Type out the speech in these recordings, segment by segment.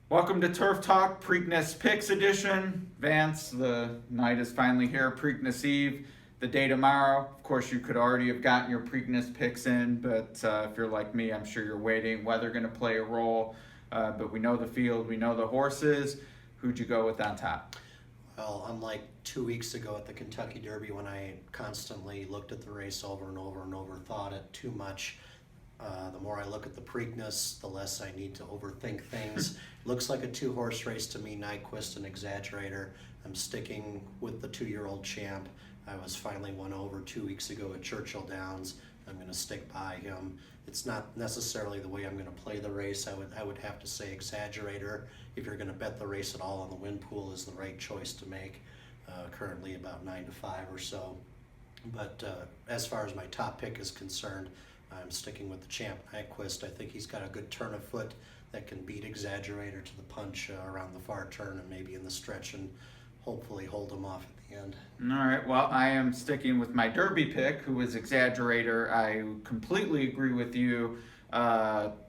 Welcome to Turf Talk, Preakness Picks Edition. Vance, the night is finally here, Preakness Eve, the day tomorrow. Of course, you could already have gotten your Preakness picks in, but if you're like me, I'm sure you're waiting. Weather going to play a role, but we know the field, we know the horses. Who'd you go with on top? Well, unlike 2 weeks ago at the Kentucky Derby when I constantly looked at the race over and over and overthought it too much, the more I look at the Preakness, the less I need to overthink things. Looks like a two-horse race to me, Nyquist and Exaggerator. I'm sticking with the 2-year-old champ. I was finally won over 2 weeks ago at Churchill Downs. I'm going to stick by him. It's not necessarily the way I'm going to play the race. I would have to say Exaggerator, if you're going to bet the race at all on the win pool, is the right choice to make. Currently about 9 to 5 or so. But as far as my top pick is concerned, I'm sticking with the champ, Nyquist. I think he's got a good turn of foot that can beat Exaggerator to the punch around the far turn and maybe in the stretch and hopefully hold him off at the end. All right, well, I am sticking with my Derby pick, who is Exaggerator. I completely agree with you.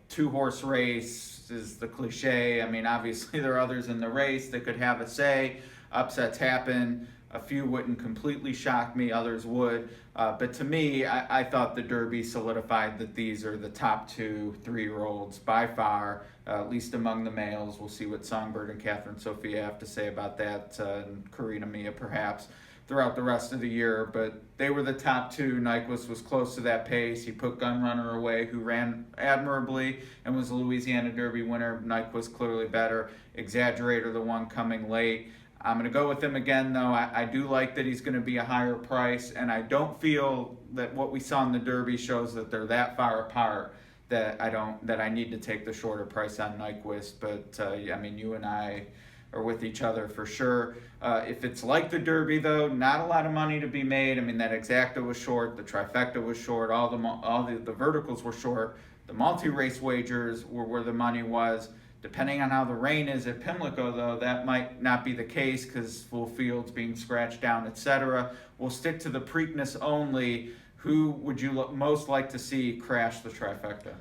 Two-horse race is the cliche. I mean, obviously there are others in the race that could have a say. Upsets happen. A few wouldn't completely shock me, others would. But to me, I thought the Derby solidified that these are the top 2 3-year-olds by far, at least among the males. We'll see what Songbird and Catherine Sophia have to say about that, and Karina Mia perhaps, throughout the rest of the year. But they were the top 2. Nyquist was close to that pace. He put Gunrunner away, who ran admirably and was a Louisiana Derby winner. Nyquist clearly better. Exaggerator, the one coming late. I'm going to go with him again, though. I do like that he's going to be a higher price, and I don't feel that what we saw in the Derby shows that they're that far apart that I need to take the shorter price on Nyquist. But I mean, you and I are with each other for sure. If it's like the Derby, though, not a lot of money to be made. I mean, that Exacta was short, the Trifecta was short, all the verticals were short. The multi-race wagers were where the money was. Depending on how the rain is at Pimlico, though, that might not be the case because full fields being scratched down, etc. We'll stick to the Preakness only. Who would you most like to see crash the trifecta?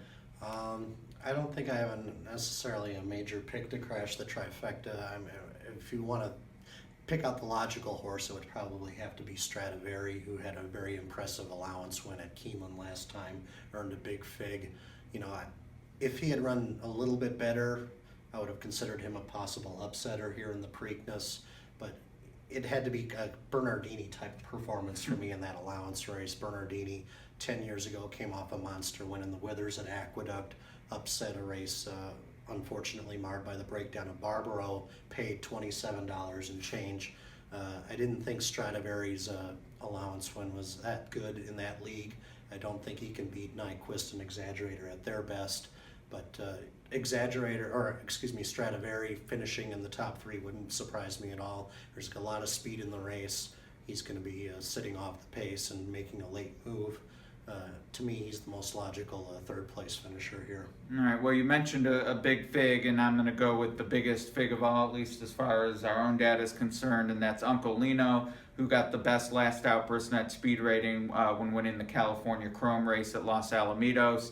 I don't think I have necessarily a major pick to crash the trifecta. If you want to pick out the logical horse, it would probably have to be Stradivari, who had a very impressive allowance win at Keeneland last time, earned a big fig. You know, if he had run a little bit better, I would have considered him a possible upsetter here in the Preakness, but it had to be a Bernardini type performance for me in that allowance race. Bernardini 10 years ago came off a monster win in the Withers at Aqueduct, upset a race unfortunately marred by the breakdown of Barbaro, paid $27 and change. I didn't think Stradivari's allowance win was that good in that league. I don't think he can beat Nyquist and Exaggerator at their best. But Stradivari finishing in the top 3 wouldn't surprise me at all. There's a lot of speed in the race. He's going to be sitting off the pace and making a late move. To me, he's the most logical third place finisher here. All right, well, you mentioned a big fig, and I'm going to go with the biggest fig of all, at least as far as our own data is concerned, and that's Uncle Lino, who got the best last outburst net speed rating when winning the California Chrome race at Los Alamitos.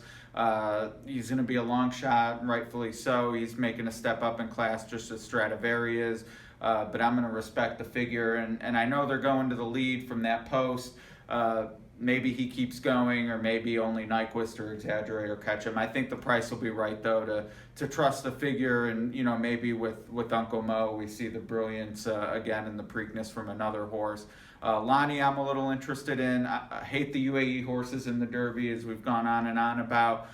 He's going to be a long shot, rightfully so. He's making a step up in class just as Stradivari is, but I'm going to respect the figure, and I know they're going to the lead from that post. Maybe he keeps going, or maybe only Nyquist or Exaggerator catch him. I think the price will be right, though, to trust the figure, and maybe with Uncle Mo we see the brilliance again in the Preakness from another horse. Lonnie, I'm a little interested in. I hate the UAE horses in the Derby, as we've gone on and on about.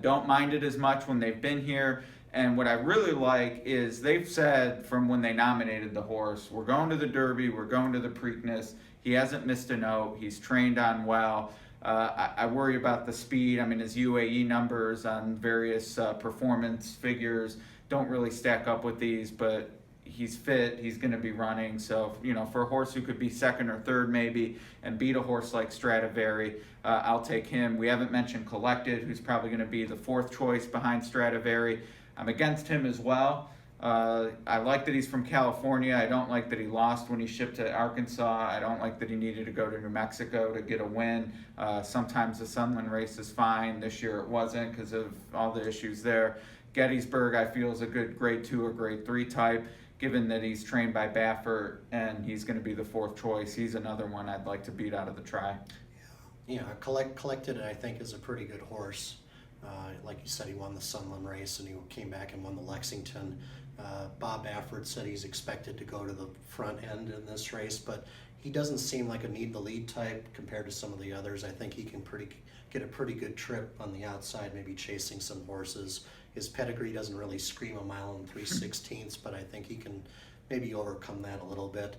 Don't mind it as much when they've been here. And what I really like is they've said from when they nominated the horse, we're going to the Derby, we're going to the Preakness. He hasn't missed a note. He's trained on well. I worry about the speed. I mean, his UAE numbers on various performance figures don't really stack up with these, but he's fit. He's going to be running. So, for a horse who could be second or third maybe and beat a horse like Stradivari, I'll take him. We haven't mentioned Collected, who's probably going to be the 4th choice behind Stradivari. I'm against him as well. I like that he's from California. I don't like that he lost when he shipped to Arkansas. I don't like that he needed to go to New Mexico to get a win. Sometimes the Sunland race is fine. This year it wasn't because of all the issues there. Gettysburg, I feel, is a good grade 2 or grade 3 type, given that he's trained by Baffert and he's going to be the 4th choice. He's another one I'd like to beat out of the try. Yeah, Collected, I think, is a pretty good horse. Like you said, he won the Sunland race and he came back and won the Lexington. Bob Baffert said he's expected to go to the front end in this race, but he doesn't seem like a need the lead type compared to some of the others. I think he can get a pretty good trip on the outside, maybe chasing some horses. His pedigree doesn't really scream a mile and 3/16, but I think he can maybe overcome that a little bit.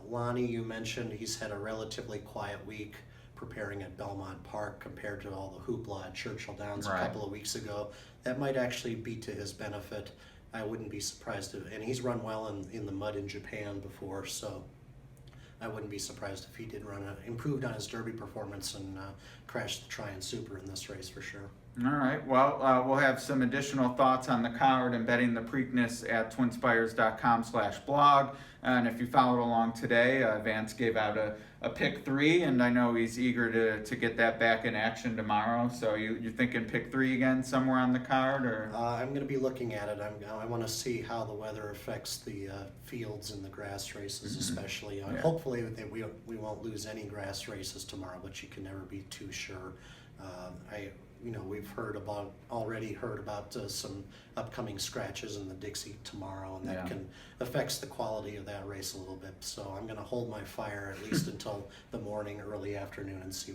Lonnie, you mentioned, he's had a relatively quiet week preparing at Belmont Park compared to all the hoopla at Churchill Downs Right. a couple of weeks ago. That might actually be to his benefit. I wouldn't be surprised if, and he's run well in the mud in Japan before, so I wouldn't be surprised if he did improved on his Derby performance and crashed the Tryon Super in this race for sure. All right. Well, we'll have some additional thoughts on the card and betting the Preakness at twinspires.com/blog. And if you followed along today, Vance gave out a pick 3, and I know he's eager to get that back in action tomorrow. So you're thinking pick 3 again somewhere on the card, or? I'm going to be looking at it. I want to see how the weather affects the fields and the grass races, especially. Yeah. Hopefully we won't lose any grass races tomorrow, but you can never be too sure. We've already heard about some upcoming scratches in the Dixie tomorrow, and that affects the quality of that race a little bit. So I'm going to hold my fire at least until the morning, early afternoon, and see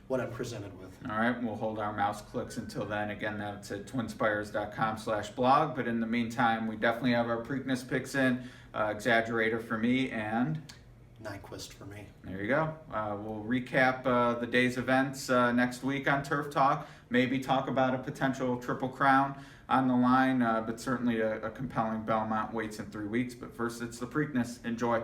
what I'm presented with. All right, we'll hold our mouse clicks until then. Again, that's at twinspires.com/blog. But in the meantime, we definitely have our Preakness picks in. Exaggerator for me, and Nyquist for me. there you go. We'll recap the day's events next week on Turf Talk. Maybe talk about a potential Triple Crown on the line, but certainly a compelling Belmont waits in 3 weeks. But first, it's the Preakness. Enjoy.